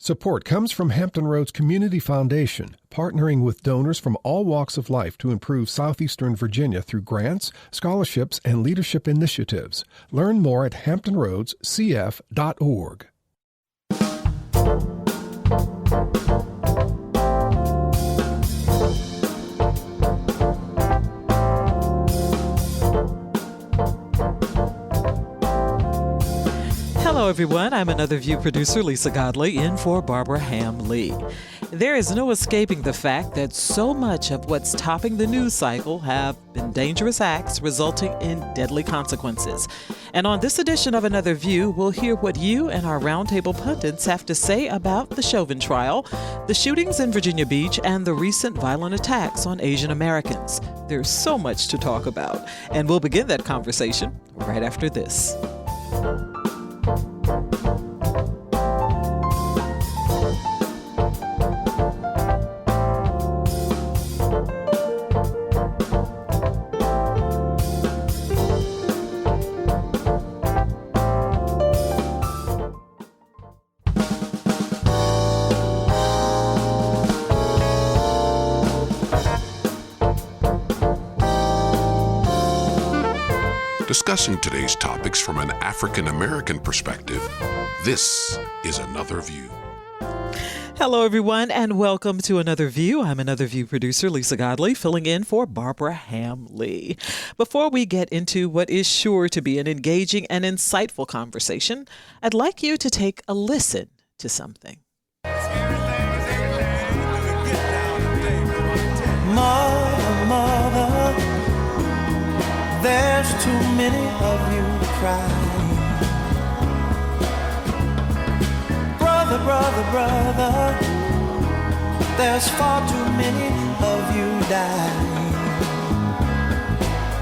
Support comes from Hampton Roads Community Foundation, partnering with donors from all walks of life to improve southeastern Virginia through grants, scholarships, and leadership initiatives. Learn more at hamptonroadscf.org. Hello, everyone. I'm Another View producer, Lisa Godley, in for Barbara Ham-Lee. There is no escaping the fact that so much of what's topping the news cycle have been dangerous acts resulting in deadly consequences. And on this edition of Another View, we'll hear what you and our roundtable pundits have to say about the Chauvin trial, the shootings in Virginia Beach, and the recent violent attacks on Asian Americans. There's so much to talk about, and we'll begin that conversation right after this. Discussing today's topics from an African-American perspective, this is Another View. Hello, everyone, and welcome to Another View. I'm Another View producer, Lisa Godley, filling in for Barbara Ham-Lee. Before we get into what is sure to be an engaging and insightful conversation, I'd like you to take a listen to something. Mother, there's too many of you crying. Brother, there's far too many of you dying.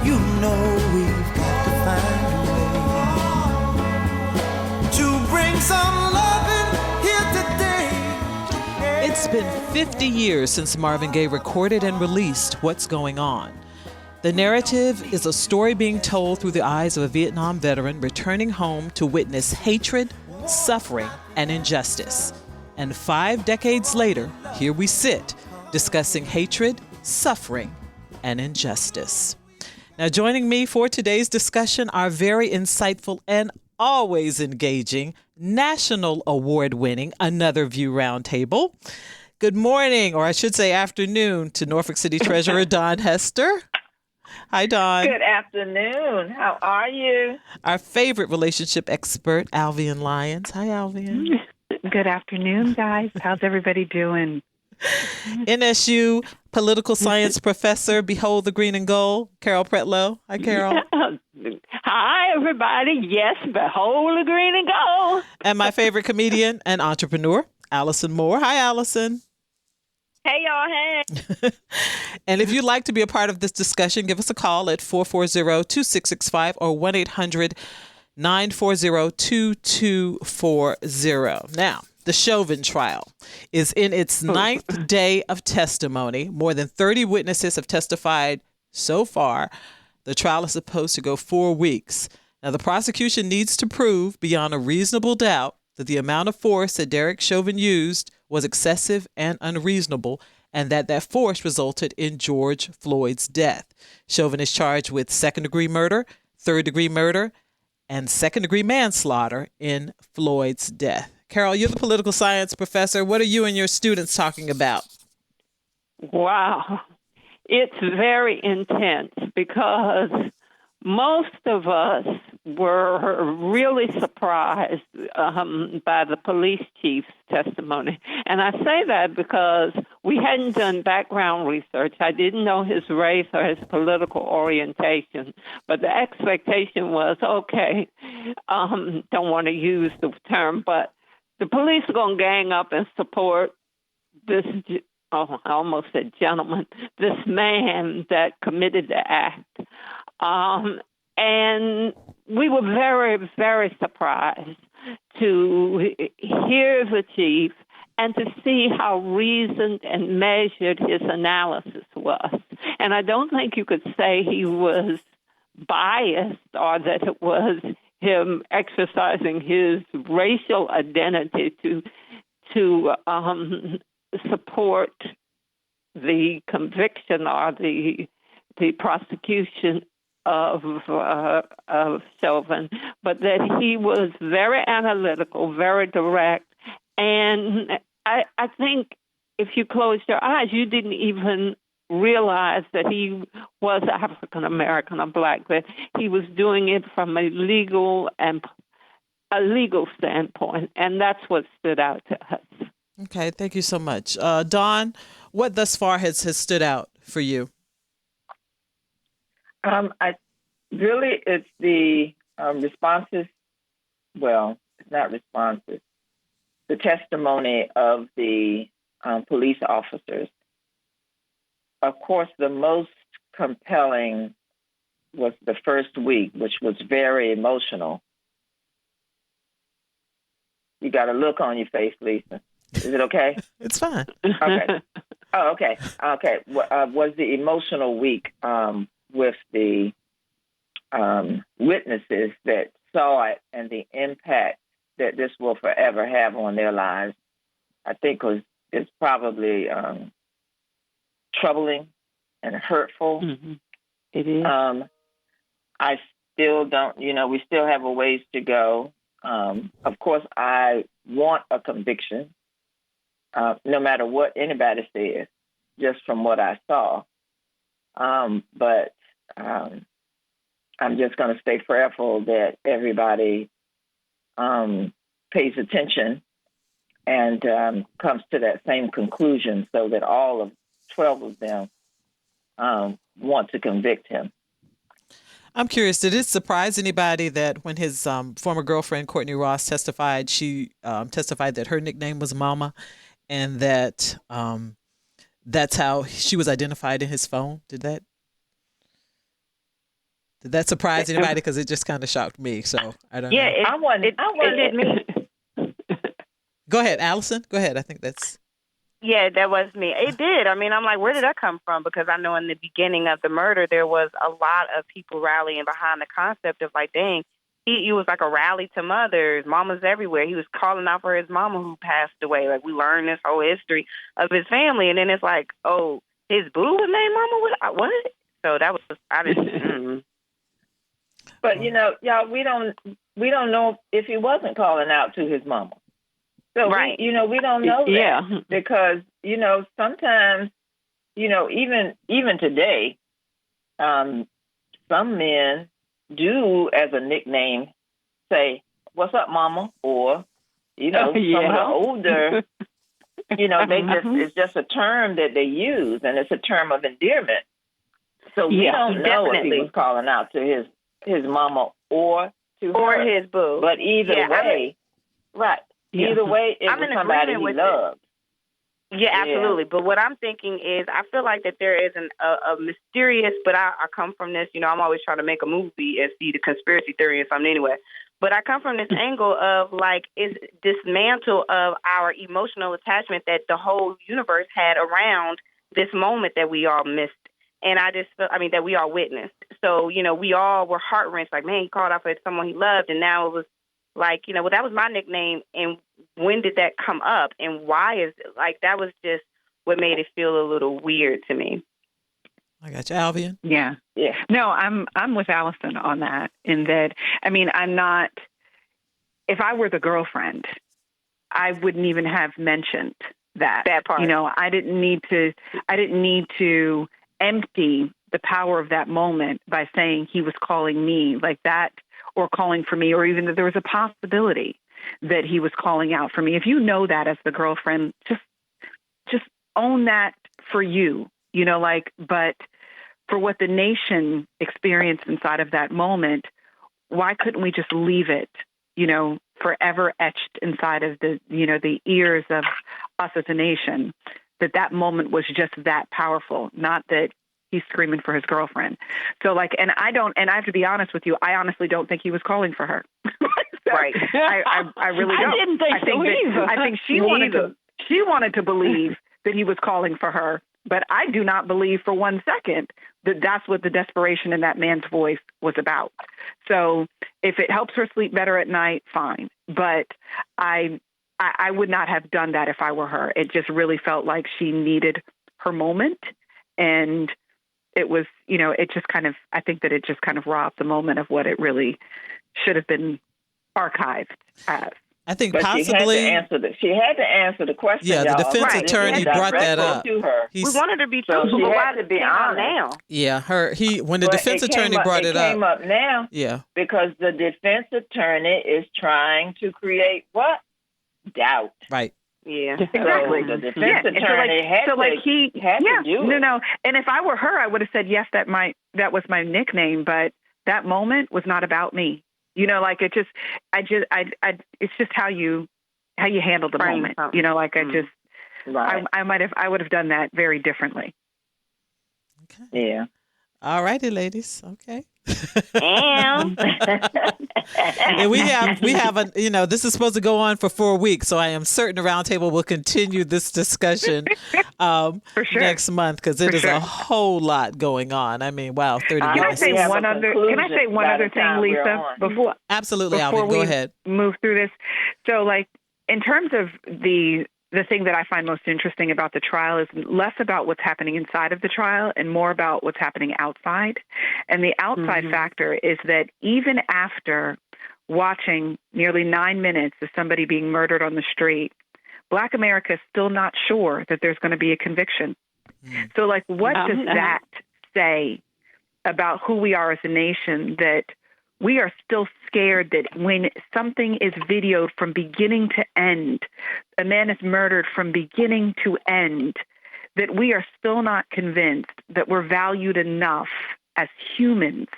You know we've got to find a way to bring some loving here today. It's been 50 years since Marvin Gaye recorded and released What's Going On. The narrative is a story being told through the eyes of a Vietnam veteran returning home to witness hatred, suffering, and injustice. And 5 decades later, here we sit, discussing hatred, suffering, and injustice. Now, joining me for today's discussion, our very insightful and always engaging, national award-winning Another View Roundtable. Good morning, or I should say afternoon, to Norfolk City Treasurer Daun Hester. Hi, Daun. Good afternoon. How are you? Our favorite relationship expert, Alvean Lyons. Hi, Alvean. Good afternoon, guys. How's everybody doing? NSU Political Science Professor, Behold the Green and Gold, Carol Pretlow. Hi, Carol. Hi, everybody. Yes, behold the green and gold. And my favorite comedian and entrepreneur, Allison Moore. Hi, Allison. Hey, y'all. Hey. And if you'd like to be a part of this discussion, give us a call at 440-2665 or 1-800-940-2240. Now, the Chauvin trial is in its 9th day of testimony. More than 30 witnesses have testified so far. The trial is supposed to go 4 weeks. Now, the prosecution needs to prove beyond a reasonable doubt that the amount of force that Derek Chauvin used was excessive and unreasonable, and that force resulted in George Floyd's death. Chauvin is charged with second-degree murder, third-degree murder, and second-degree manslaughter in Floyd's death. Carol, you're the political science professor. What are you and your students talking about? Wow. It's very intense because most of us were really surprised by the police chief's testimony. And I say that because we hadn't done background research. I didn't know his race or his political orientation. But the expectation was, okay, don't want to use the term, but the police are going to gang up and support this, I almost said gentleman, this man that committed the act. And we were very, very surprised to hear the chief and to see how reasoned and measured his analysis was. And I don't think you could say he was biased or that it was him exercising his racial identity to to support the conviction or the prosecution of Chauvin, but that he was very analytical, very direct, and I think if you closed your eyes, you didn't even realize that he was African American or black. That he was doing it from a legal standpoint, and that's what stood out to us. Okay, thank you so much, Daun. What thus far has stood out for you? It's the responses. Well, it's not responses. The testimony of the police officers. Of course, the most compelling was the first week, which was very emotional. You got a look on your face, Lisa. Is it okay? It's fine. Okay. Oh, okay. Okay. Was the emotional week with the witnesses that saw it and the impact that this will forever have on their lives, I think it's probably troubling and hurtful. Mm-hmm. It is. I still don't, we still have a ways to go. Of course, I want a conviction, no matter what anybody says, just from what I saw. But I'm just going to stay prayerful that everybody pays attention and comes to that same conclusion so that all of 12 of them want to convict him. I'm curious, did it surprise anybody that when his former girlfriend, Courtney Ross, testified, she testified that her nickname was Mama and that that's how she was identified in his phone? Did that surprise anybody? Because it just kind of shocked me. So I don't know. Yeah, it did me. Go ahead, Allison. Go ahead. I think that's... Yeah, that was me. It did. I mean, I'm like, where did that come from? Because I know in the beginning of the murder, there was a lot of people rallying behind the concept of like, dang, he was like a rally to mothers. Mamas everywhere. He was calling out for his mama who passed away. Like, we learned this whole history of his family. And then it's like, oh, his boo was named Mama? What? So that was, I didn't... But, y'all, we don't know if he wasn't calling out to his mama. So, right. we don't know that. Yeah. Because, sometimes, even today, some men do, as a nickname, say, "What's up, mama?" Or, some of the older, it's just a term that they use, and it's a term of endearment. So we don't know if he was calling out to his mama or to her. His boo. But either way, right. Yeah. Either way, it was somebody he loved. Yeah, absolutely. But what I'm thinking is, I feel like that there is a mysterious, but I come from this, I'm always trying to make a movie and see the conspiracy theory or something anyway. But I come from this angle of like, is dismantle of our emotional attachment that the whole universe had around this moment that we all missed. And I just feel, that we all witnessed. So, we all were heart-wrenched, like, man, he called out for someone he loved. And now it was like, well, that was my nickname. And when did that come up? And why is it like, that was just what made it feel a little weird to me. I got you, Alvean. Yeah. No, I'm with Allison on that. In that, I'm not. If I were the girlfriend, I wouldn't even have mentioned that part. I didn't need to empty the power of that moment by saying he was calling me like that, or calling for me, or even that there was a possibility that he was calling out for me. If you know that as the girlfriend, just own that for you, but for what the nation experienced inside of that moment, why couldn't we just leave it, forever etched inside of the ears of us as a nation, that moment was just that powerful, not that he's screaming for his girlfriend. So and I have to be honest with you, I honestly don't think he was calling for her. Right. I really don't. I didn't think so either. I think she wanted to believe that he was calling for her, but I do not believe for 1 second that that's what the desperation in that man's voice was about. So if it helps her sleep better at night, fine. But I I would not have done that if I were her. It just really felt like she needed her moment. And it was, it just kind of, I think that it just kind of robbed the moment of what it really should have been archived as. I think but possibly she had to answer the question. Yeah, the y'all. defense Right. attorney brought that up. To her. We wanted to be so truthful, she but had why to did it be come out honest. now? Yeah, when the defense attorney brought it up. It came up now. Yeah. Because the defense attorney is trying to create what? Doubt. Right. Yeah, exactly. So the defense attorney had to do it. No. And if I were her, I would have said, yes, that was my nickname, but that moment was not about me. It's just how you handle the moment. I would have done that very differently. Okay. Yeah. All righty, ladies. Okay. And we have this is supposed to go on for 4 weeks, so I am certain the roundtable will continue this discussion for sure. next month because it is a whole lot going on. I mean, wow, 30 minutes. Can I say one other thing, Lisa? Absolutely, before Alvin, go ahead. Move through this. So, in terms of the thing that I find most interesting about the trial is less about what's happening inside of the trial and more about what's happening outside. And the outside factor is that even after watching nearly 9 minutes of somebody being murdered on the street, Black America is still not sure that there's going to be a conviction. So, what does that say about who we are as a nation, that we are still scared that when something is videoed from beginning to end, a man is murdered from beginning to end, that we are still not convinced that we're valued enough as humans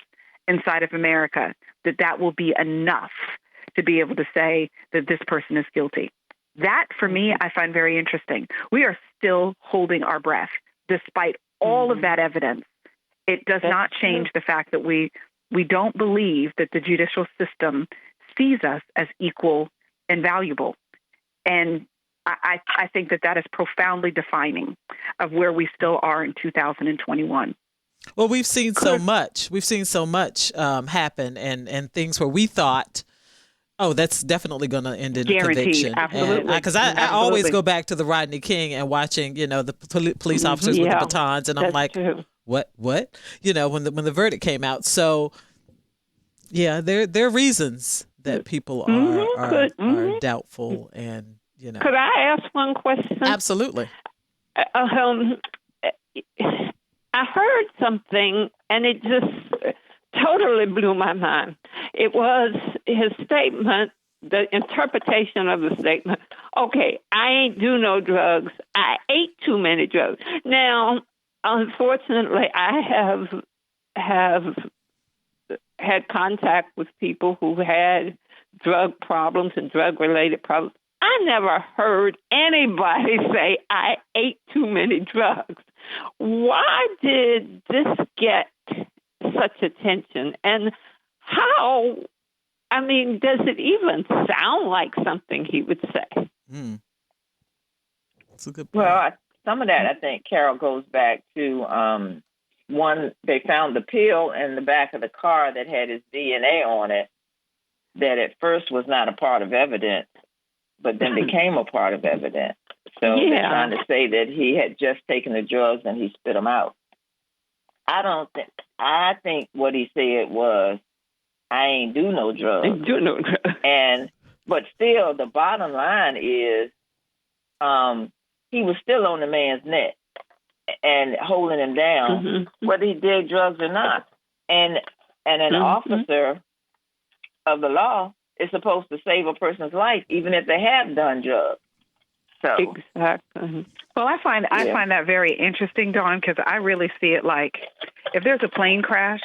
inside of America, that will be enough to be able to say that this person is guilty. That, for me, I find very interesting. We are still holding our breath despite all of that evidence. It does not change the fact that we don't believe that the judicial system sees us as equal and valuable. And I think that is profoundly defining of where we still are in 2021. Well, we've seen so much. We've seen so much happen and things where we thought, oh, that's definitely going to end in conviction. Absolutely. Because I always go back to the Rodney King and watching, the police officers with the batons. And I'm like, true. What? When the verdict came out. So, yeah, there are reasons that people are doubtful and, Could I ask one question? Absolutely. I heard something, and it just totally blew my mind. It was his statement, the interpretation of the statement. Okay, I ain't do no drugs. I ate too many drugs. Now, unfortunately, I have had contact with people who had drug problems and drug-related problems. I never heard anybody say, I ate too many drugs. Why did this get such attention? And how, does it even sound like something he would say? That's a good point. Well, some of that, I think, Carol, goes back to one, they found the pill in the back of the car that had his DNA on it, that at first was not a part of evidence, but then became a part of evidence. So they're trying to say that he had just taken the drugs and he spit them out. I think what he said was, I ain't do no drugs. But still, the bottom line is, he was still on the man's neck and holding him down, whether he did drugs or not. And an officer of the law is supposed to save a person's life, even if they have done drugs. So exactly. Well, I find that very interesting, Dawn, because I really see it like if there's a plane crash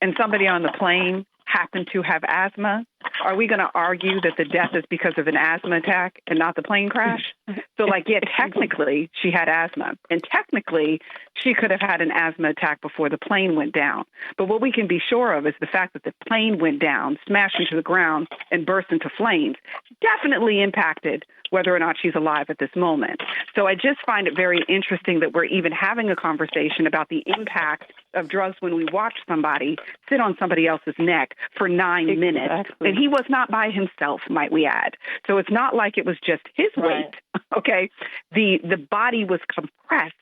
and somebody on the plane happened to have asthma, are we going to argue that the death is because of an asthma attack and not the plane crash? So, technically, she had asthma. And technically, she could have had an asthma attack before the plane went down. But what we can be sure of is the fact that the plane went down, smashed into the ground, and burst into flames definitely impacted whether or not she's alive at this moment. So I just find it very interesting that we're even having a conversation about the impact of drugs when we watch somebody sit on somebody else's neck for 9 minutes. And he was not by himself, might we add. So it's not like it was just his weight, okay? The body was compressed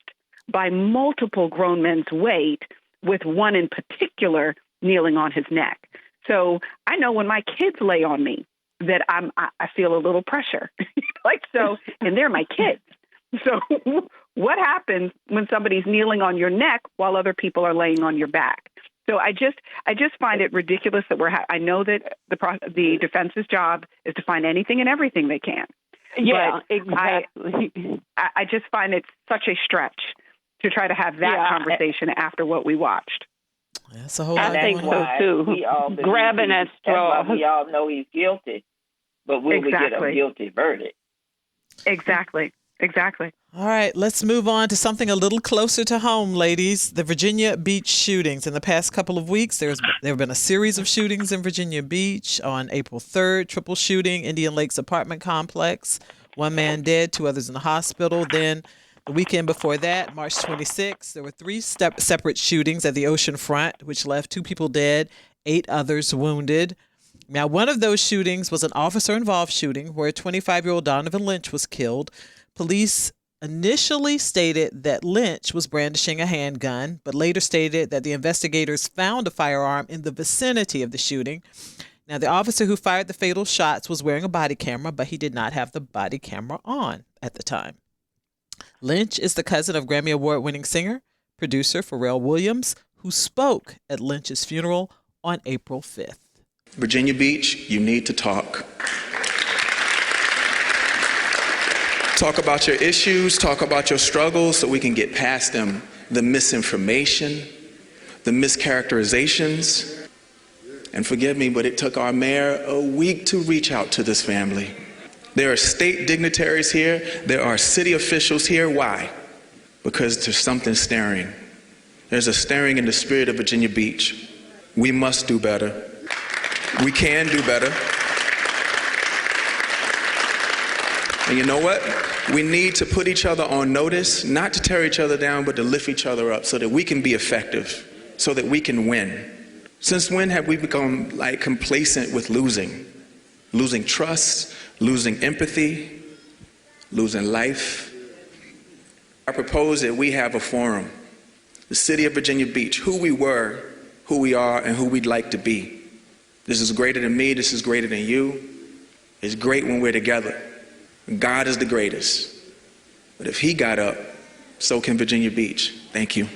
by multiple grown men's weight, with one in particular kneeling on his neck. So I know when my kids lay on me that I feel a little pressure, and they're my kids. So what happens when somebody's kneeling on your neck while other people are laying on your back? So I just find it ridiculous that I know that the defense's job is to find anything and everything they can. Yeah, but exactly. I just find it such a stretch to try to have that conversation after what we watched. That's a whole I think so too. Grabbing at straws. We all know he's guilty, but will we get a guilty verdict? Exactly. All right, let's move on to something a little closer to home, ladies. The Virginia Beach shootings. In the past couple of weeks, there have been a series of shootings in Virginia Beach. On April 3rd, triple shooting, Indian Lakes apartment complex. 1 man dead, 2 others in the hospital. Then the weekend before that, March 26th, there were 3 separate shootings at the ocean front, which left 2 people dead, 8 others wounded. Now, one of those shootings was an officer-involved shooting where 25-year-old Donovan Lynch was killed. Police initially stated that Lynch was brandishing a handgun, but later stated that the investigators found a firearm in the vicinity of the shooting. Now, the officer who fired the fatal shots was wearing a body camera, but he did not have the body camera on at the time. Lynch is the cousin of Grammy Award-winning singer, producer Pharrell Williams, who spoke at Lynch's funeral on April 5th. Virginia Beach, you need to talk. Talk about your issues, talk about your struggles so we can get past them. The misinformation, the mischaracterizations. And forgive me, but it took our mayor a week to reach out to this family. There are state dignitaries here. There are city officials here. Why? Because there's something stirring. There's a stirring in the spirit of Virginia Beach. We must do better. We can do better. And you know what? We need to put each other on notice, not to tear each other down, but to lift each other up so that we can be effective, so that we can win. Since when have we become complacent with losing? Losing trust, losing empathy, losing life. I propose that we have a forum, the city of Virginia Beach, who we were, who we are, and who we'd like to be. This is greater than me, this is greater than you. It's great when we're together. God is the greatest. But if he got up, so can Virginia Beach. Thank you.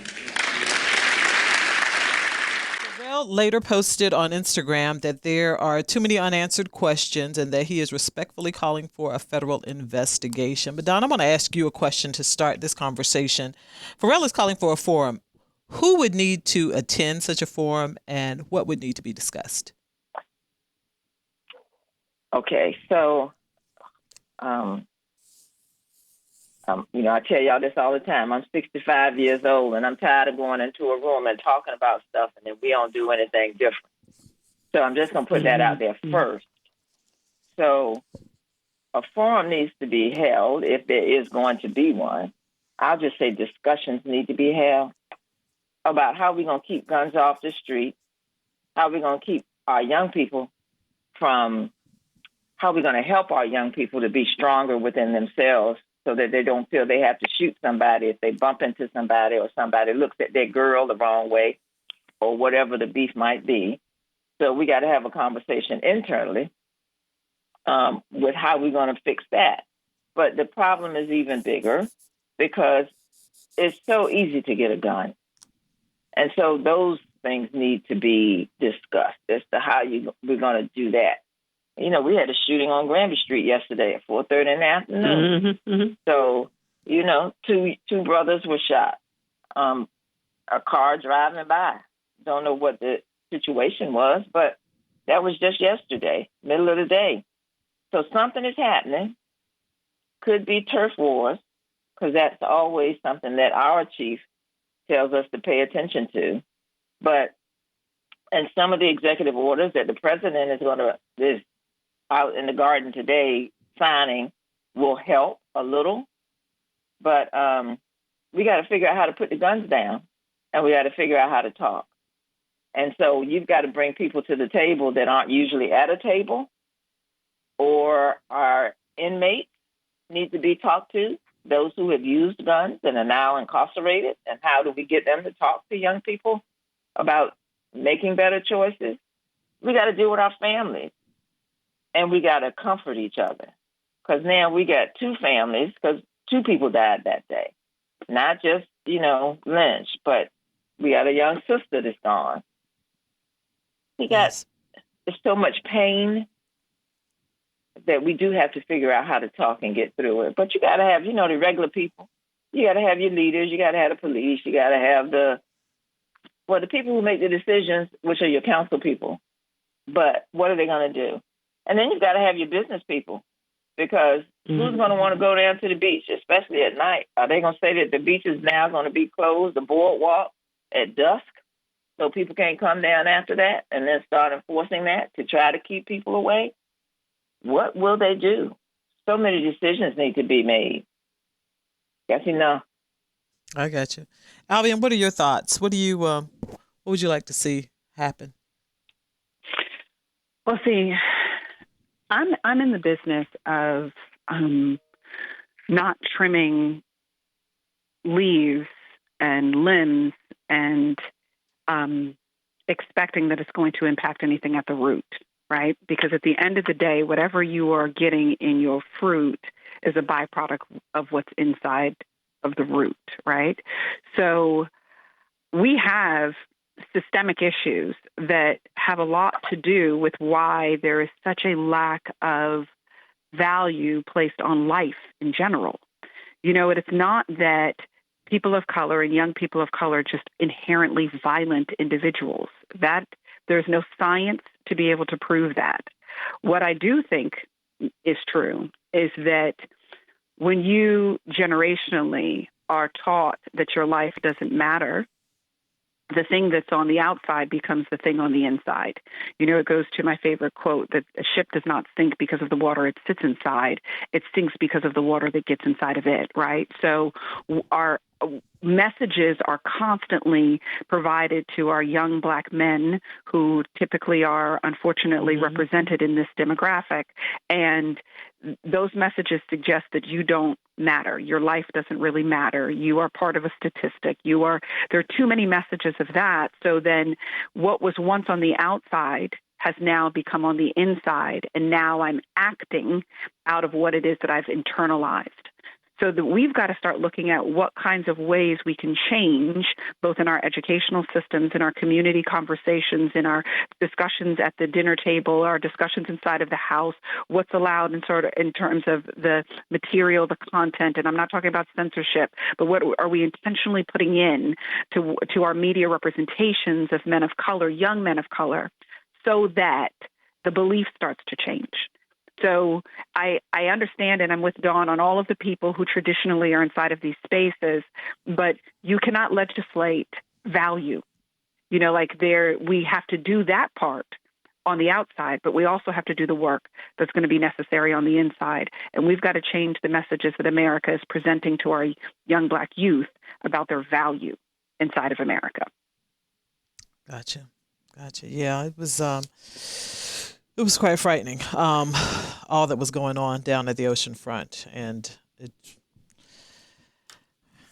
Later posted on Instagram that there are too many unanswered questions and that he is respectfully calling for a federal investigation. But Daun, I want to ask you a question to start this conversation. Pharrell is calling for a forum. Who would need to attend such a forum and what would need to be discussed? Okay, so, I tell y'all this all the time. I'm 65 years old, and I'm tired of going into a room and talking about stuff, and then we don't do anything different. So I'm just going to put that out there first. So a forum needs to be held if there is going to be one. I'll just say discussions need to be held about how we're going to keep guns off the street, how we're going to keep our young people from, how we're going to help our young people to be stronger within themselves, so that they don't feel they have to shoot somebody if they bump into somebody or somebody looks at their girl the wrong way or whatever the beef might be. So we got to have a conversation internally with how we're going to fix that. But the problem is even bigger because it's so easy to get a gun. And so those things need to be discussed as to how we're going to do that. We had a shooting on Granby Street yesterday at 4:30 in the afternoon. Mm-hmm. So, two brothers were shot. A car driving by. Don't know what the situation was, but that was just yesterday, middle of the day. So something is happening. Could be turf wars, because that's always something that our chief tells us to pay attention to. And some of the executive orders that the president is out in the garden today signing will help a little. But we got to figure out how to put the guns down, and we got to figure out how to talk. And so you've got to bring people to the table that aren't usually at a table, or our inmates need to be talked to, those who have used guns and are now incarcerated. And how do we get them to talk to young people about making better choices? We got to deal with our families, and we got to comfort each other. Because now we got two families, because two people died that day. Not just, Lynch, but we got a young sister that's gone. There's so much pain that we do have to figure out how to talk and get through it. But you got to have, the regular people. You got to have your leaders. You got to have the police. You got to have the people who make the decisions, which are your council people. But what are they going to do? And then you've got to have your business people, because who's going to want to go down to the beach, especially at night? Are they going to say that the beach is now going to be closed, the boardwalk, at dusk, so people can't come down after that, and then start enforcing that to try to keep people away? What will they do? So many decisions need to be made. Yes, I got you. Alvean, what are your thoughts? What would you like to see happen? Well, see, I'm in the business of not trimming leaves and limbs and expecting that it's going to impact anything at the root, right? Because at the end of the day, whatever you are getting in your fruit is a byproduct of what's inside of the root, right? So we have systemic issues that have a lot to do with why there is such a lack of value placed on life in general. It's not that people of color and young people of color are just inherently violent individuals. That there's no science to be able to prove that. What I do think is true is that when you generationally are taught that your life doesn't matter, the thing that's on the outside becomes the thing on the inside. It goes to my favorite quote that a ship does not sink because of the water it sits inside. It sinks because of the water that gets inside of it, right? So our messages are constantly provided to our young Black men, who typically are unfortunately represented in this demographic. And those messages suggest that you don't matter. Your life doesn't really matter. You are part of a statistic. There are too many messages of that. So then what was once on the outside has now become on the inside. And now I'm acting out of what it is that I've internalized. So that we've got to start looking at what kinds of ways we can change, both in our educational systems, in our community conversations, in our discussions at the dinner table, our discussions inside of the house, what's allowed in terms of the material, the content. And I'm not talking about censorship, but what are we intentionally putting in to our media representations of men of color, young men of color, so that the belief starts to change. So I understand, and I'm with Daun on all of the people who traditionally are inside of these spaces, but you cannot legislate value. We have to do that part on the outside, but we also have to do the work that's going to be necessary on the inside. And we've got to change the messages that America is presenting to our young Black youth about their value inside of America. Gotcha. Yeah, it was quite frightening, all that was going on down at the ocean front, and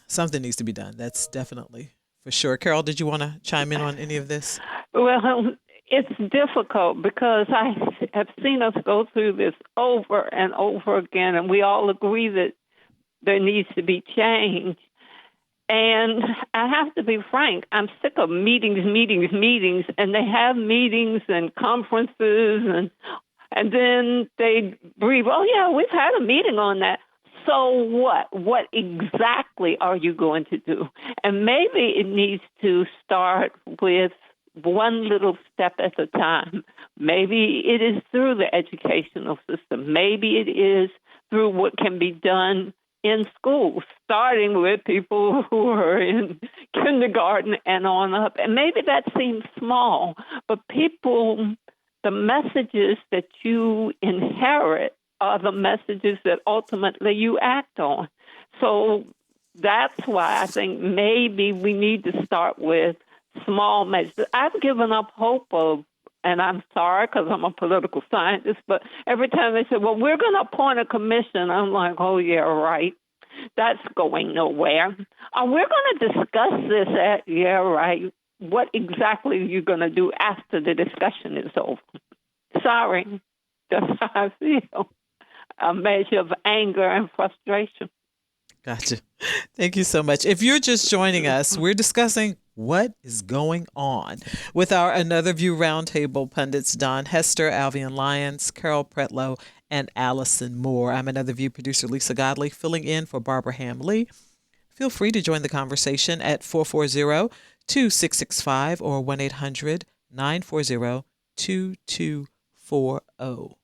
something needs to be done. That's definitely for sure. Carol, did you want to chime in on any of this? Well, it's difficult because I have seen us go through this over and over again, and we all agree that there needs to be change. And I have to be frank, I'm sick of meetings, and they have meetings and conferences, and then they breathe, oh, yeah, we've had a meeting on that. So what? What exactly are you going to do? And maybe it needs to start with one little step at a time. Maybe it is through the educational system. Maybe it is through what can be done in schools, starting with people who are in kindergarten and on up. And maybe that seems small, but people, the messages that you inherit are the messages that ultimately you act on. So that's why I think maybe we need to start with small measures. I've given up hope of, and I'm sorry because I'm a political scientist, but every time they say, well, we're going to appoint a commission, I'm like, oh, yeah, right. That's going nowhere. We're going to discuss this yeah, right. What exactly are you going to do after the discussion is over? Sorry. That's how I feel. A measure of anger and frustration. Gotcha. Thank you so much. If you're just joining us, we're discussing what is going on with our Another View Roundtable pundits, Daun Hester, Alvean Lyons, Carol Pretlow, and Allison Moore. I'm Another View producer Lisa Godley, filling in for Barbara Ham-Lee. Feel free to join the conversation at 440-2665 or 1-800-940-2240.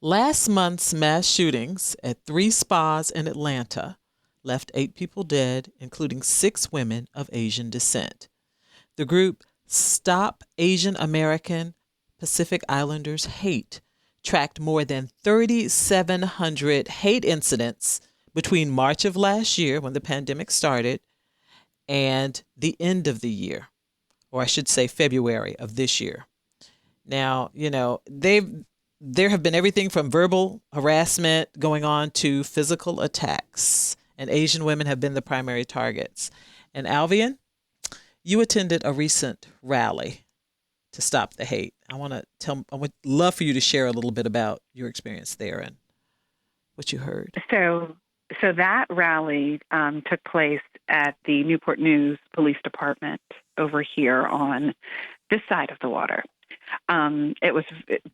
Last month's mass shootings at 3 spas in Atlanta left 8 people dead, including 6 women of Asian descent. The group Stop Asian American Pacific Islanders Hate tracked more than 3,700 hate incidents between March of last year, when the pandemic started, and the end of the year, or I should say February of this year. Now, there have been everything from verbal harassment going on to physical attacks, and Asian women have been the primary targets. And Alvean, you attended a recent rally to stop the hate. I would love for you to share a little bit about your experience there and what you heard. So that rally took place at the Newport News Police Department over here on this side of the water. It was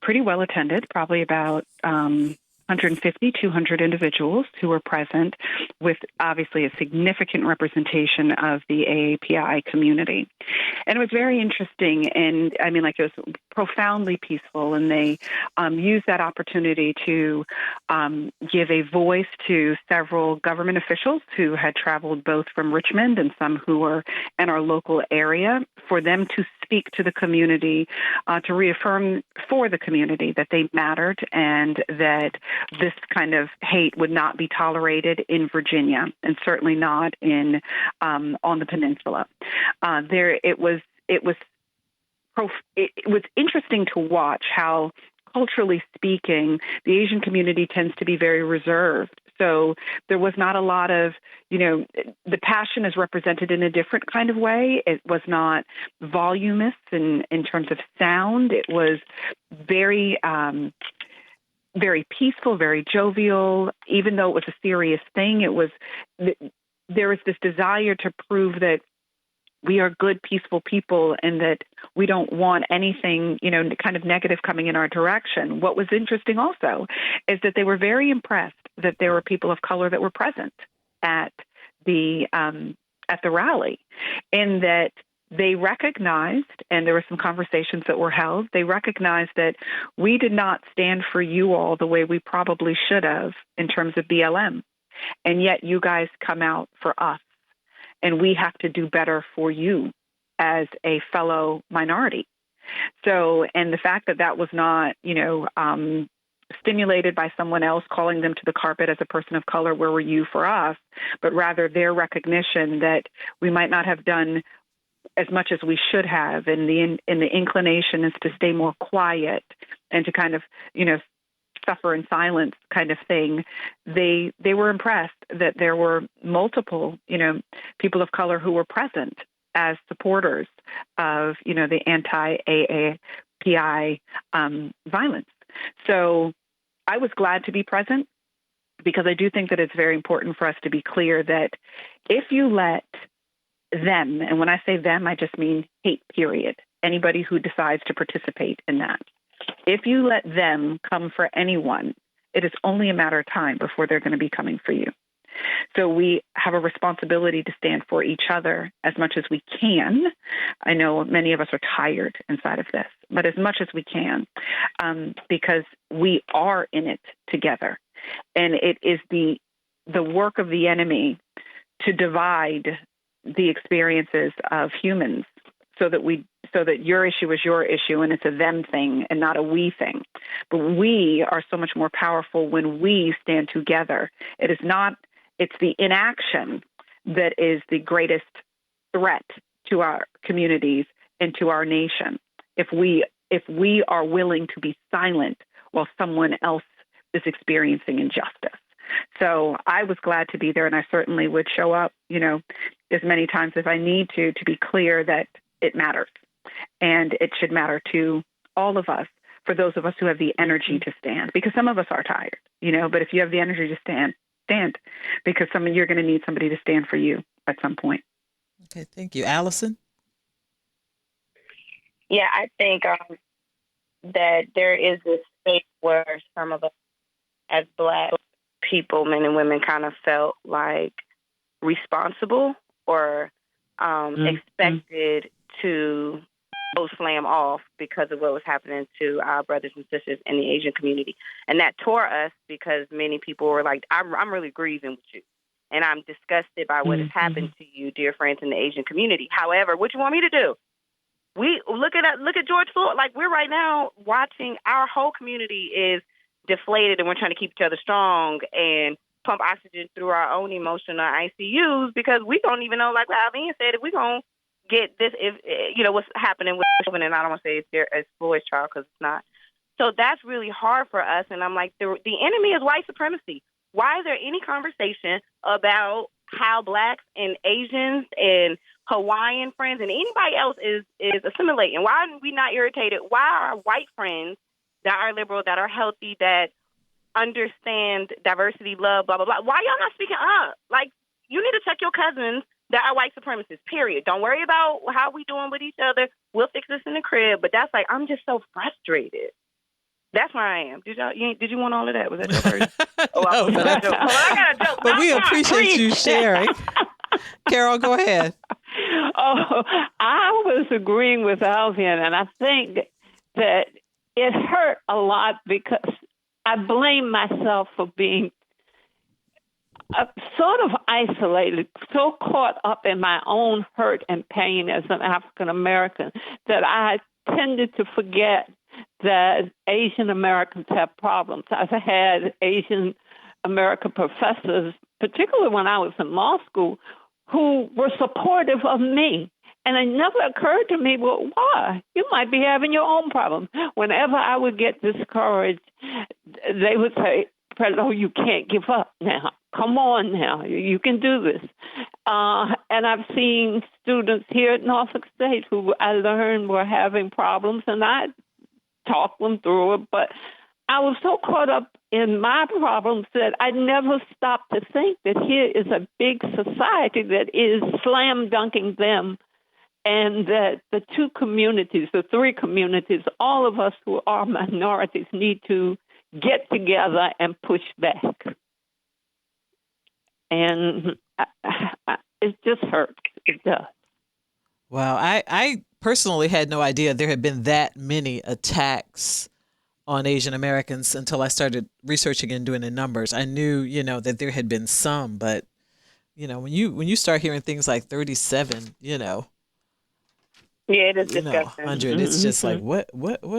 pretty well attended, probably about 150, 200 individuals who were present, with obviously a significant representation of the AAPI community. And it was very interesting, and it was profoundly peaceful, and they used that opportunity to give a voice to several government officials who had traveled both from Richmond and some who were in our local area, for them to speak to the community, to reaffirm for the community that they mattered and that this kind of hate would not be tolerated in Virginia, and certainly not in on the peninsula. It was interesting to watch how, culturally speaking, the Asian community tends to be very reserved. So there was not a lot of, the passion is represented in a different kind of way. It was not voluminous in terms of sound. It was very, very peaceful, very jovial. Even though it was a serious thing, there was this desire to prove that we are good, peaceful people, and that we don't want anything, kind of negative coming in our direction. What was interesting also is that they were very impressed that there were people of color that were present at the rally, and that they recognized, and there were some conversations that were held, they recognized that we did not stand for you all the way we probably should have in terms of BLM, and yet you guys come out for us. And we have to do better for you as a fellow minority. So, and the fact that that was not, stimulated by someone else calling them to the carpet as a person of color, where were you for us, but rather their recognition that we might not have done as much as we should have, and the inclination is to stay more quiet and to kind of, suffer in silence kind of thing. They were impressed that there were multiple, people of color who were present as supporters of, the anti-AAPI violence. So I was glad to be present, because I do think that it's very important for us to be clear that if you let them, and when I say them, I just mean hate, period, anybody who decides to participate in that, if you let them come for anyone, it is only a matter of time before they're going to be coming for you. So we have a responsibility to stand for each other as much as we can. I know many of us are tired inside of this, but as much as we can, because we are in it together. And it is the work of the enemy to divide the experiences of humans so that we so that your issue is your issue and it's a them thing and not a we thing. But we are so much more powerful when we stand together. It's the inaction that is the greatest threat to our communities and to our nation. If we are willing to be silent while someone else is experiencing injustice. So I was glad to be there, and I certainly would show up, as many times as I need to be clear that it matters. And it should matter to all of us, for those of us who have the energy to stand, because some of us are tired, but if you have the energy to stand, because you're going to need somebody to stand for you at some point. Okay, thank you. Allison? Yeah, I think that there is this space where some of us as Black people, men and women, kind of felt like responsible or expected to go slam off because of what was happening to our brothers and sisters in the Asian community. And that tore us because many people were like, I'm really grieving with you. And I'm disgusted by what has happened to you, dear friends in the Asian community. However, what you want me to do? We look at George Floyd. Like, we're right now watching, our whole community is deflated, and we're trying to keep each other strong and pump oxygen through our own emotional ICUs because we don't even know, like what Alvean said, if we're going to get this, if what's happening with Chauvin, and I don't want to say it's Floyd's trial because it's not. So that's really hard for us. And I'm like, the enemy is white supremacy. Why is there any conversation about how Blacks and Asians and Hawaiian friends and anybody else is assimilating? Why are we not irritated? Why are our white friends that are liberal, that are healthy, that understand diversity, love, blah, blah, blah, why y'all not speaking up? Like, you need to check your cousins that are white supremacists, period. Don't worry about how we doing with each other. We'll fix this in the crib. But that's like, I'm just so frustrated. That's where I am. Did you want all of that? Was that your first? No, but I got a joke. But we appreciate you sharing. Carol, go ahead. Oh, I was agreeing with Alvean, and I think that it hurt a lot because I blame myself for being sort of isolated, so caught up in my own hurt and pain as an African American that I tended to forget that Asian Americans have problems. I've had Asian American professors, particularly when I was in law school, who were supportive of me. And it never occurred to me, well, why? You might be having your own problems. Whenever I would get discouraged, they would say, Pretlow, you can't give up now. Come on now. You can do this. And I've seen students here at Norfolk State who I learned were having problems, and I talked them through it. But I was so caught up in my problems that I never stopped to think that here is a big society that is slam dunking them, and that the two communities, the three communities, all of us who are minorities need to get together and push back. And it just hurts. It does. Wow. I personally had no idea there had been that many attacks on Asian Americans until I started researching and doing the numbers. I knew, that there had been some, but, when you start hearing things like 37, yeah, it is disgusting. 100. It's just like, what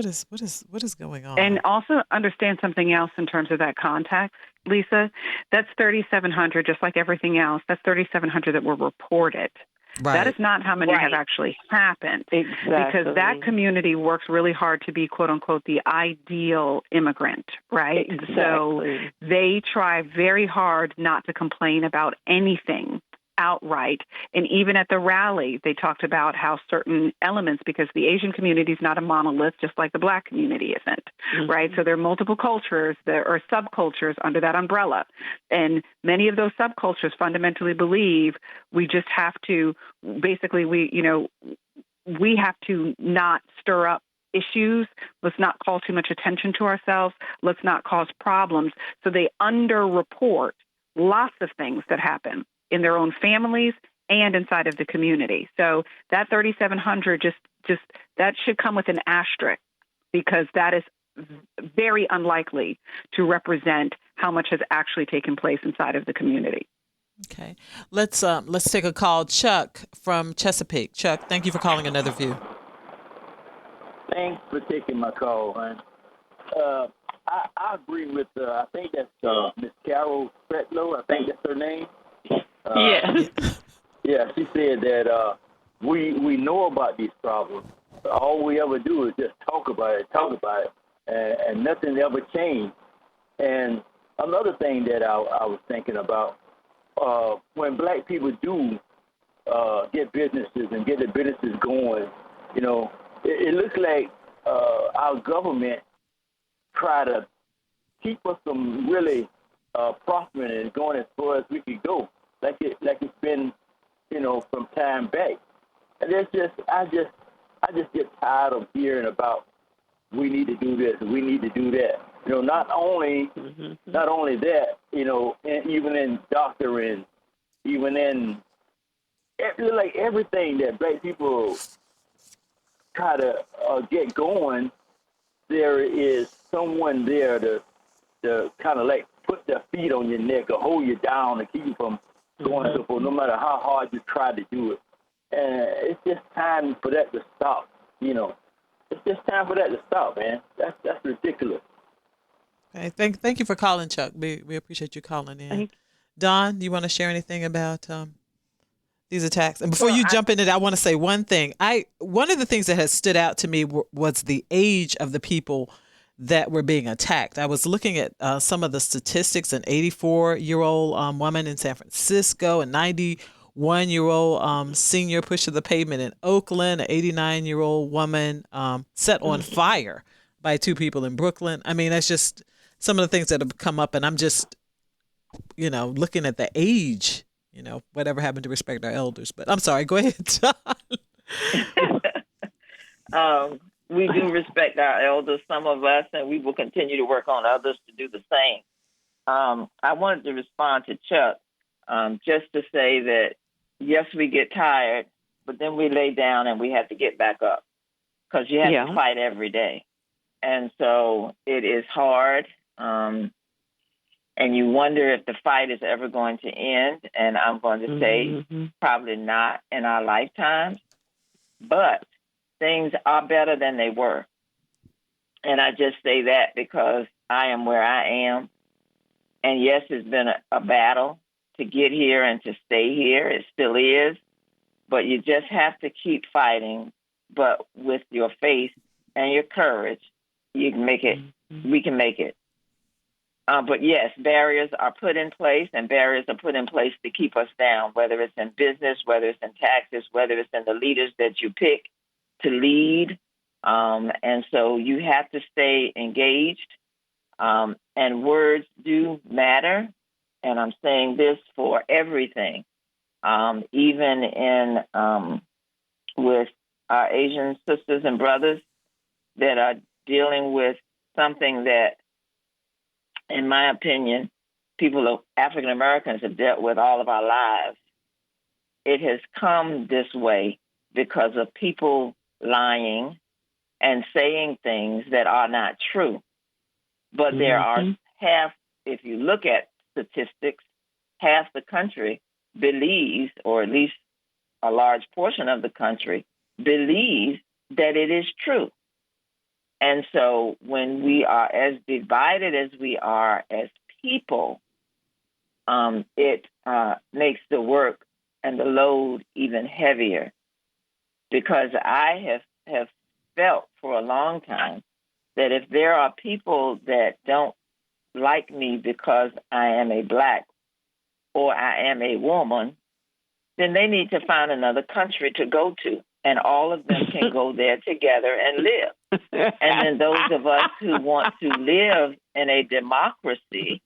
is going on? And also understand something else in terms of that context, Lisa. That's 3,700, just like everything else. That's 3,700 that were reported. Right. That is not how many have actually happened. Exactly. Because that community works really hard to be, quote unquote, the ideal immigrant, right? Exactly. So they try very hard not to complain about anything outright. And even at the rally, they talked about how certain elements, because the Asian community is not a monolith, just like the Black community isn't, right? So there are multiple cultures, there are subcultures under that umbrella. And many of those subcultures fundamentally believe we just have to, basically, we have to not stir up issues. Let's not call too much attention to ourselves. Let's not cause problems. So they underreport lots of things that happen in their own families and inside of the community. So that 3,700 just that should come with an asterisk, because that is very unlikely to represent how much has actually taken place inside of the community. Okay, let's take a call. Chuck from Chesapeake. Chuck, thank you for calling Another View. Thanks for taking my call, man. I agree with, I think that's Miss Carol Pretlow. I think that's her name. Yeah, she said that we know about these problems. All we ever do is just talk about it, and nothing ever changed. And another thing that I was thinking about, when black people do get businesses and get their businesses going, you know, it looks like our government try to keep us from really prospering and going as far as we could go, like it's been, you know, from time back. And I just get tired of hearing about we need to do this and we need to do that. You know, not only that, you know, even in doctoring, even in like everything that black people try to get going, there is someone there to kind of like put their feet on your neck or hold you down and keep you from going so forth, no matter how hard you try to do it. And it's just time for that to stop, you know. It's just time for that to stop, man. That's ridiculous. Okay, thank you for calling, Chuck. We appreciate you calling in. Daun, do you want to share anything about these attacks? And before you jump into that, I want to say one thing. One of the things that has stood out to me was the age of the people that were being attacked. I was looking at some of the statistics: an 84-year-old woman in San Francisco, a 91-year-old senior pushed to the pavement in Oakland, an 89-year-old woman set on fire by two people in Brooklyn. I mean, that's just some of the things that have come up, and I'm just, you know, looking at the age, you know, whatever happened to respect our elders. But I'm sorry, go ahead, John. We do respect our elders, some of us, and we will continue to work on others to do the same. I wanted to respond to Chuck just to say that, yes, we get tired, but then we lay down and we have to get back up because you have to fight every day. And so it is hard, and you wonder if the fight is ever going to end. And I'm going to say probably not in our lifetimes, but things are better than they were. And I just say that because I am where I am. And yes, it's been a battle to get here and to stay here. It still is. But you just have to keep fighting. But with your faith and your courage, you can make it. We can make it. But yes, barriers are put in place, and barriers are put in place to keep us down, whether it's in business, whether it's in taxes, whether it's in the leaders that you pick to lead. And so you have to stay engaged. And words do matter. And I'm saying this for everything, even in with our Asian sisters and brothers that are dealing with something that, in my opinion, people of African Americans have dealt with all of our lives. It has come this way because of people lying and saying things that are not true. But there are if you look at statistics, half the country believes, or at least a large portion of the country believes, that it is true. And so when we are as divided as we are as people, it makes the work and the load even heavier. Because I have felt for a long time that if there are people that don't like me because I am a Black or I am a woman, then they need to find another country to go to. And all of them can go there together and live. And then those of us who want to live in a democracy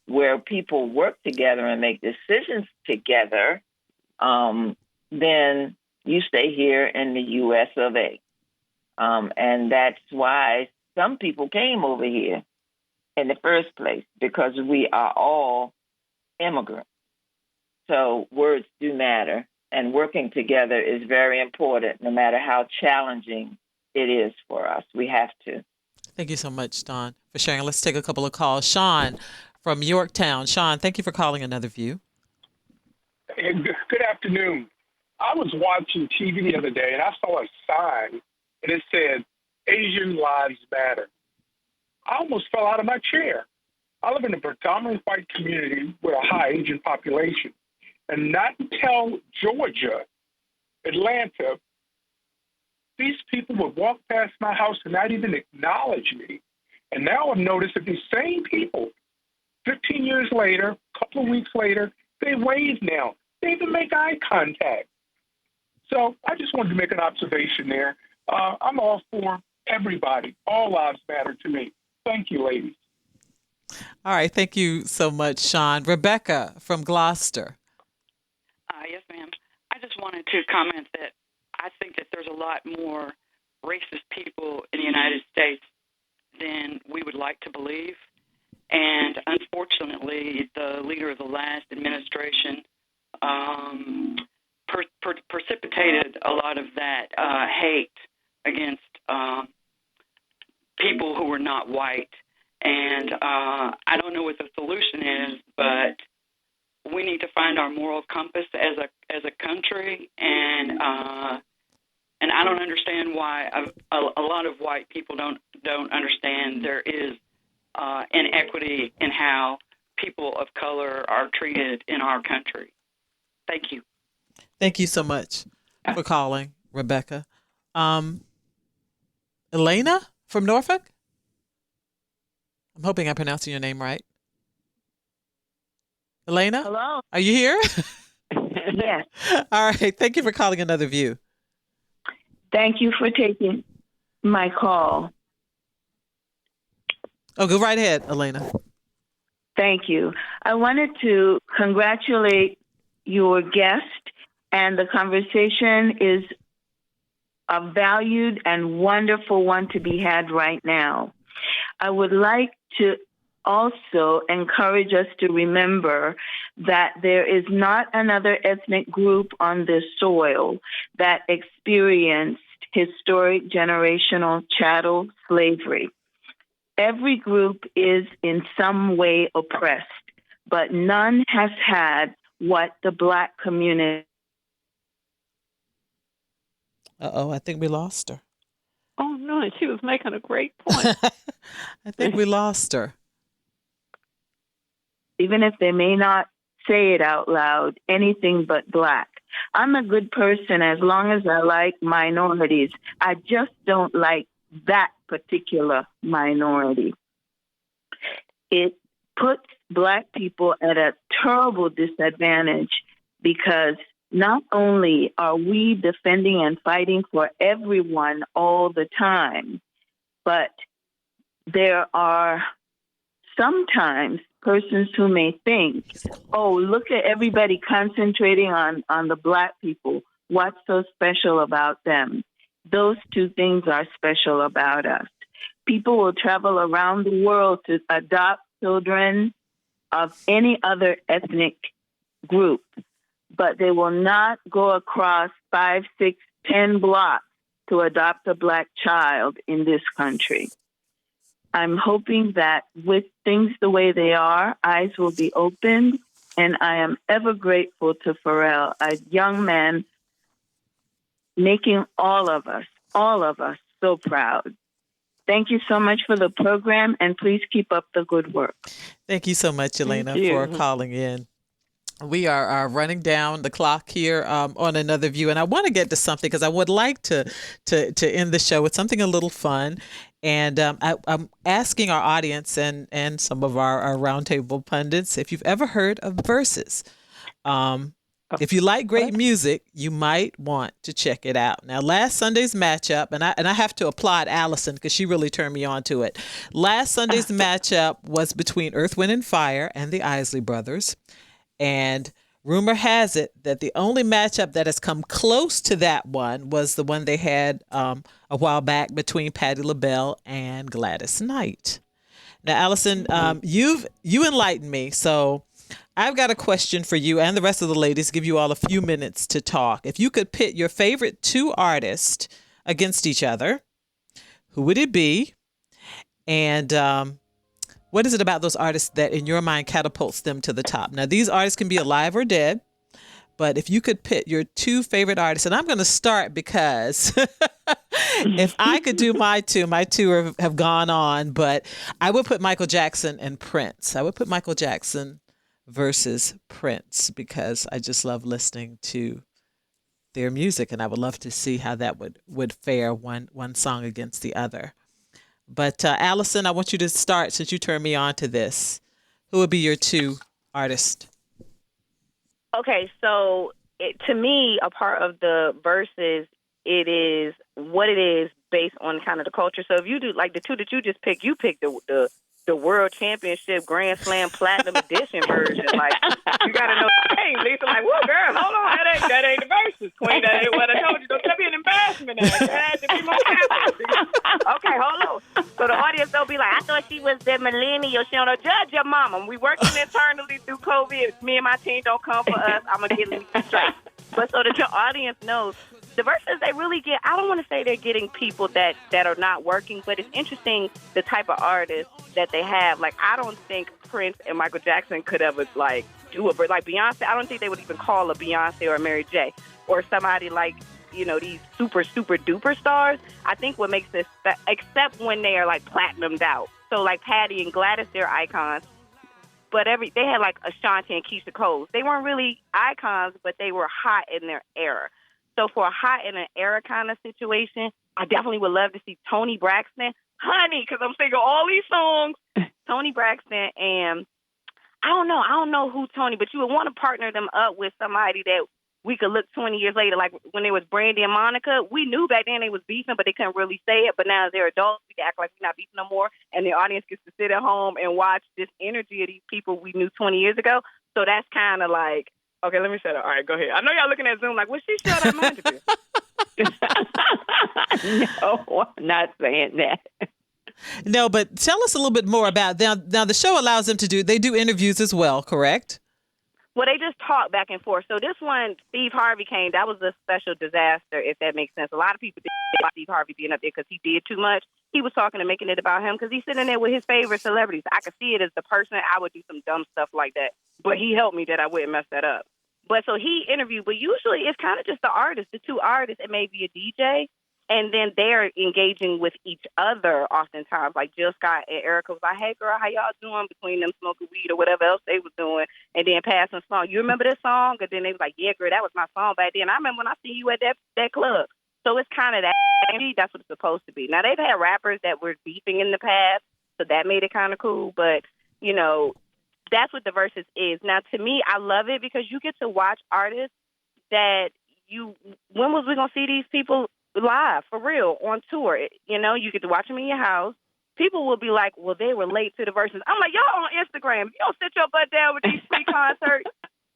where people work together and make decisions together, then you stay here in the U.S. of A. And that's why some people came over here in the first place, because we are all immigrants. So words do matter, and working together is very important, no matter how challenging it is for us. We have to. Thank you so much, Daun, for sharing. Let's take a couple of calls. Sean from Yorktown. Sean, thank you for calling Another View. Good afternoon. I was watching TV the other day, and I saw a sign, and it said, Asian Lives Matter. I almost fell out of my chair. I live in a predominantly white community with a high Asian population. And not until Georgia, Atlanta, these people would walk past my house and not even acknowledge me. And now I've noticed that these same people, 15 years later, a couple of weeks later, they wave now. They even make eye contact. So I just wanted to make an observation there. I'm all for everybody. All lives matter to me. Thank you, ladies. All right. Thank you so much, Sean. Rebecca from Gloucester. Yes, ma'am. I just wanted to comment that I think that there's a lot more racist people in the United States than we would like to believe. And unfortunately, the leader of the last administration precipitated a lot of that hate against people who were not white. And I don't know what the solution is, but we need to find our moral compass as a country, and I don't understand why a lot of white people don't understand there is inequity in how people of color are treated in our country. Thank you. Thank you so much for calling, Rebecca. Elena from Norfolk? I'm hoping I'm pronouncing your name right. Elena? Hello. Are you here? Yes. All right. Thank you for calling Another View. Thank you for taking my call. Oh, go right ahead, Elena. Thank you. I wanted to congratulate your guest, and the conversation is a valued and wonderful one to be had right now. I would like to also encourage us to remember that there is not another ethnic group on this soil that experienced historic generational chattel slavery. Every group is in some way oppressed, but none has had what the Black community. Uh-oh, I think we lost her. Oh, no, she was making a great point. I think we lost her. Even if they may not say it out loud, anything but Black. I'm a good person as long as I like minorities. I just don't like that particular minority. It puts Black people at a terrible disadvantage because not only are we defending and fighting for everyone all the time, but there are sometimes persons who may think, oh, look at everybody concentrating on the Black people. What's so special about them? Those two things are special about us. People will travel around the world to adopt children of any other ethnic group, but they will not go across 5, 6, 10 blocks to adopt a Black child in this country. I'm hoping that with things the way they are, eyes will be opened, and I am ever grateful to Pharrell, a young man making all of us so proud. Thank you so much for the program, and please keep up the good work. Thank you so much, Elena, for calling in. We are running down the clock here on Another View, and I want to get to something because I would like to end the show with something a little fun. And I'm asking our audience and some of our roundtable pundits if you've ever heard of Versus. If you like great music, you might want to check it out. Now, last Sunday's matchup, and I have to applaud Allison because she really turned me on to it. Last Sunday's matchup was between Earth, Wind & Fire and the Isley Brothers. And rumor has it that the only matchup that has come close to that one was the one they had a while back between Patti LaBelle and Gladys Knight. Now, Allison, you enlightened me, so I've got a question for you and the rest of the ladies. Give you all a few minutes to talk. If you could pit your favorite two artists against each other, who would it be? And what is it about those artists that in your mind catapults them to the top? Now, these artists can be alive or dead, But if you could pick your 2 favorite artists, and I'm going to start because if I could do my two have gone on, but I would put Michael Jackson and Prince. I would put Michael Jackson versus Prince because I just love listening to their music, and I would love to see how that would fare one song against the other. But Allison, I want you to start since you turned me on to this. Who would be your 2 artists? Okay, so to me, a part of the verses, it is what it is based on kind of the culture. So if you do like the 2 that you just picked, you picked the World Championship Grand Slam Platinum Edition version. Like, you got to know the game, Lisa. Like, whoa, girl, hold on. That ain't the verses, Queen. That ain't what I told you. Don't be an embarrassment. That had to be more careful. Okay, hold on. So the audience, they'll be like, I thought she was the millennial. She don't know. Judge your mama. We working internally through COVID. Me and my team don't come for us. I'm going to get Lisa straight. But so that your audience knows, the verses they really get, I don't want to say they're getting people that are not working, but it's interesting the type of artists that they have. Like, I don't think Prince and Michael Jackson could ever, like, do a, like Beyonce. I don't think they would even call a Beyonce or a Mary J. or somebody like, you know, these super, super duper stars. I think what makes this, except when they are, like, platinumed out. So, like, Patty and Gladys, they're icons. But they had, like, Ashanti and Keisha Cole. They weren't really icons, but they were hot in their era. So for a hot in an era kind of situation, I definitely would love to see Toni Braxton. Honey, because I'm singing all these songs. Toni Braxton, and I don't know who Toni, but you would want to partner them up with somebody that we could look 20 years later, like when it was Brandy and Monica. We knew back then they was beefing, but they couldn't really say it. But now as they're adults, we can act like we're not beefing no more, and the audience gets to sit at home and watch this energy of these people we knew 20 years ago. So that's kind of like, okay, let me shut up. All right, go ahead. I know y'all looking at Zoom like, was she shut up? No, I'm not saying that. No, but tell us a little bit more about them. Now, the show allows them they do interviews as well, correct? Well, they just talk back and forth. So this one, Steve Harvey came. That was a special disaster, if that makes sense. A lot of people didn't like Steve Harvey being up there because he did too much. He was talking and making it about him because he's sitting there with his favorite celebrities. I could see it as the person. I would do some dumb stuff like that. But he helped me that I wouldn't mess that up. But so he interviewed, but usually it's kind of just the artist, the 2 artists, and maybe a DJ. And then they're engaging with each other oftentimes. Like Jill Scott and Erica was like, hey, girl, how y'all doing between them smoking weed or whatever else they was doing? And then passing song. You remember this song? And then they was like, yeah, girl, that was my song back then. I remember when I seen you at that club. So it's kind of that. That's what it's supposed to be. Now, they've had rappers that were beefing in the past, so that made it kind of cool. But, you know, that's what the verses is. Now, to me, I love it because you get to watch artists that when was we going to see these people live, for real, on tour? You know, you get to watch them in your house. People will be like, well, they were late to the verses. I'm like, y'all on Instagram, you don't sit your butt down with these free concerts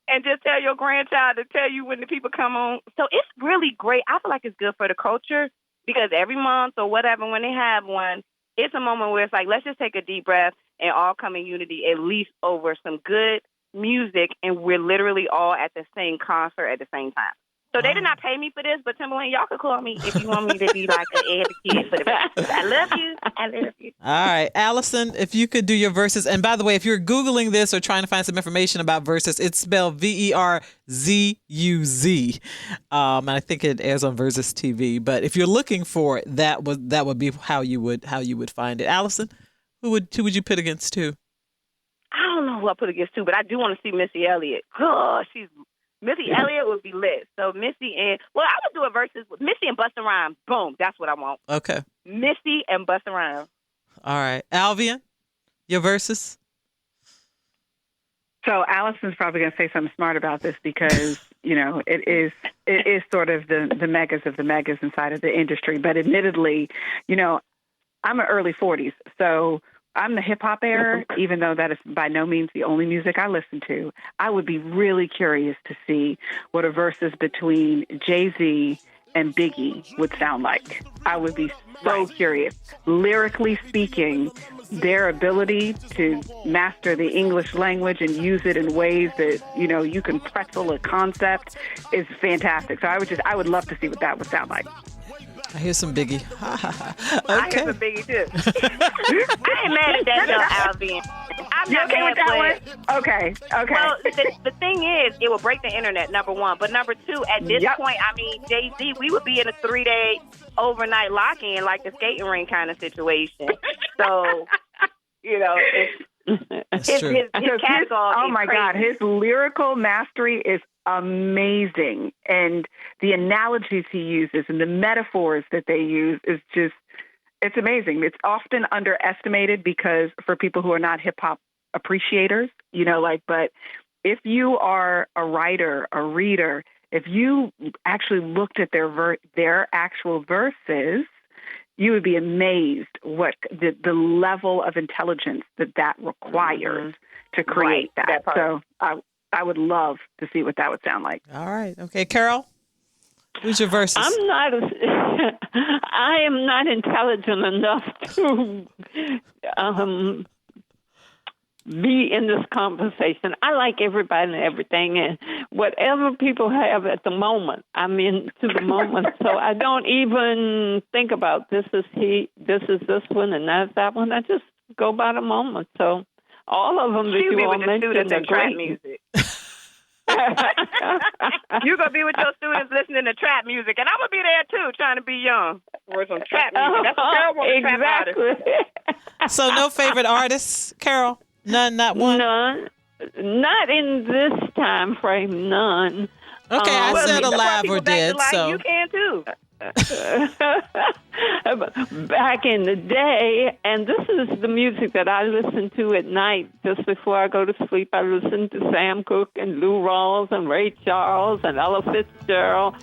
and just tell your grandchild to tell you when the people come on. So it's really great. I feel like it's good for the culture because every month or whatever, when they have one, it's a moment where it's like, let's just take a deep breath and all come in unity, at least over some good music, and we're literally all at the same concert at the same time. So they did not pay me for this, but Timberland, y'all could call me if you want me to be like an advocate for the verses. I love you. I love you. All right. Allison, if you could do your verses. And by the way, if you're Googling this or trying to find some information about verses, it's spelled Verzuz. And I think it airs on Versus TV. But if you're looking for it, that would be how you would find it. Allison, who would you put against 2? I don't know who I put against 2, but I do want to see Missy Elliott. Oh, Missy Elliott would be lit. So Missy I would do a versus with Missy and Busta Rhymes. Boom, that's what I want. Okay. Missy and Busta Rhymes. All right. Alvean, your versus? So Allison's probably going to say something smart about this because, you know, it is sort of the megas of the megas inside of the industry. But admittedly, you know, I'm an early 40s, so I'm the hip-hop era, even though that is by no means the only music I listen to. I would be really curious to see what a versus between Jay-Z and Biggie would sound like. I would be so curious. Lyrically speaking, their ability to master the English language and use it in ways that, you know, you can pretzel a concept is fantastic. So I would love to see what that would sound like. I hear some Biggie. Okay. I hear some Biggie, too. I ain't mad at that, though, Alvean. I'm You not okay mad with that one? Okay. Well, the thing is, it will break the internet, number one. But number two, at this point, I mean, Jay-Z, we would be in a 3-day overnight lock-in, like the skating ring kind of situation. So, you know, his catalog oh, my crazy. God. His lyrical mastery is amazing. And the analogies he uses and the metaphors that they use is just, it's amazing. It's often underestimated because for people who are not hip hop appreciators, you know, like, but if you are a writer, a reader, if you actually looked at their actual verses, you would be amazed what the level of intelligence that requires to create that. So I would love to see what that would sound like. All right. Okay, Carol, who's your verses? I am not intelligent enough to be in this conversation. I like everybody and everything, and whatever people have at the moment, I'm into the moment. So I don't even think about this is this one, and that's that one. I just go by the moment. So all of them that you all mentioned are great. Music. You're going to be with your students listening to trap music, and I'm going to be there, too, trying to be young. Or some trap music. That's what Carol wants, exactly. trap artist. So no favorite artists, Carol? None, not one? None. Not in this time frame, none. Okay, I said alive or dead, so. You can, too. Back in the day, and this is the music that I listen to at night just before I go to sleep. I listen to Sam Cooke and Lou Rawls and Ray Charles and Ella Fitzgerald.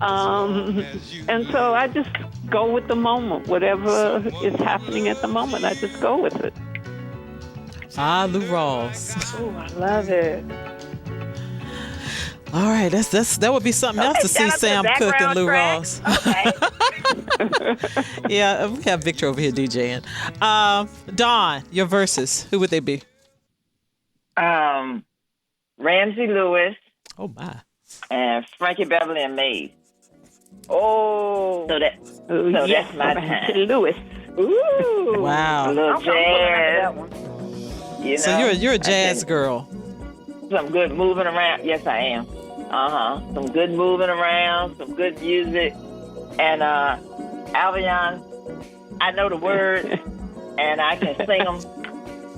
And so I just go with the moment. Whatever is happening at the moment, I just go with it. Lou Rawls. Oh, I love it. All right, that would be something else to see Sam Cooke and Lou Rawls. Okay. Yeah, we have Victor over here DJing. Dawn, your verses, who would they be? Ramsey Lewis. Oh my. And Frankie Beverly and Maze. Oh. So that's my time. Lewis. Ooh. Wow. A little jazz. You know, so you're a jazz girl. Some good moving around. Yes, I am. Some good moving around, some good music. And Alvean, I know the words and I can sing them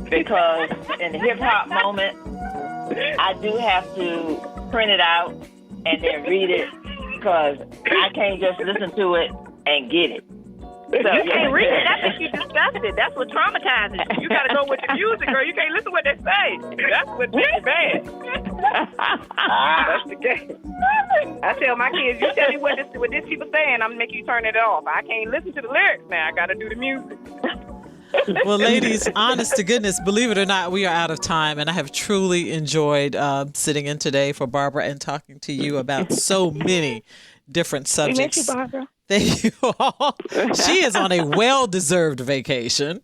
because in the hip hop moment, I do have to print it out and then read it because I can't just listen to it and get it. So, you can't read it. That makes you disgusted. That's what traumatizes you. You got to go with the music, girl. You can't listen to what they say. That's what makes you bad. That's the game. I tell my kids, you tell me what this people saying, I'm going to make you turn it off. I can't listen to the lyrics now. I got to do the music. Well, ladies, honest to goodness, believe it or not, we are out of time, and I have truly enjoyed sitting in today for Barbara and talking to you about so many different subjects. We miss you, Barbara. Thank you all. She is on a well-deserved vacation,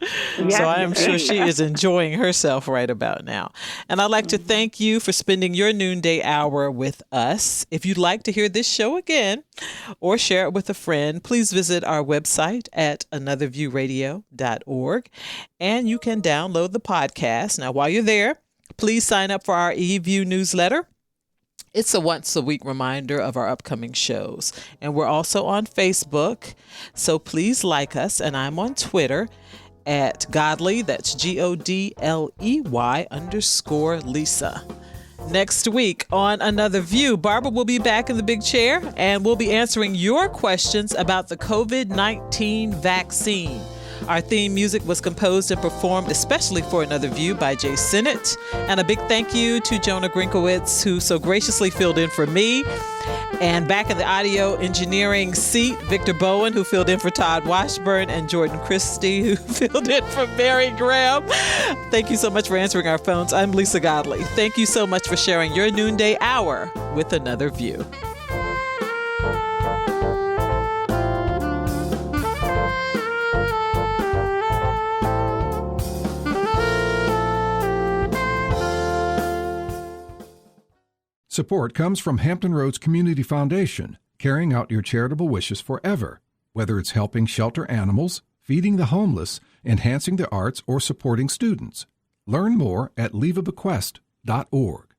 so I am sure she is enjoying herself right about now. And I'd like to thank you for spending your noonday hour with us. If you'd like to hear this show again or share it with a friend, please visit our website at anotherviewradio.org, and you can download the podcast. Now, while you're there, please sign up for our eView newsletter. It's a once-a-week reminder of our upcoming shows. And we're also on Facebook, so please like us. And I'm on Twitter at Godley, that's GODLEY_Lisa. Next week on Another View, Barbara will be back in the big chair, and we'll be answering your questions about the COVID-19 vaccine. Our theme music was composed and performed especially for Another View by Jay Sinnott. And a big thank you to Jonah Grinkowitz, who so graciously filled in for me. And back in the audio engineering seat, Victor Bowen, who filled in for Todd Washburn, and Jordan Christie, who filled in for Mary Graham. Thank you so much for answering our phones. I'm Lisa Godley. Thank you so much for sharing your noonday hour with Another View. Support comes from Hampton Roads Community Foundation, carrying out your charitable wishes forever. whether it's helping shelter animals, feeding the homeless, enhancing the arts, or supporting students. Learn more at leaveabequest.org.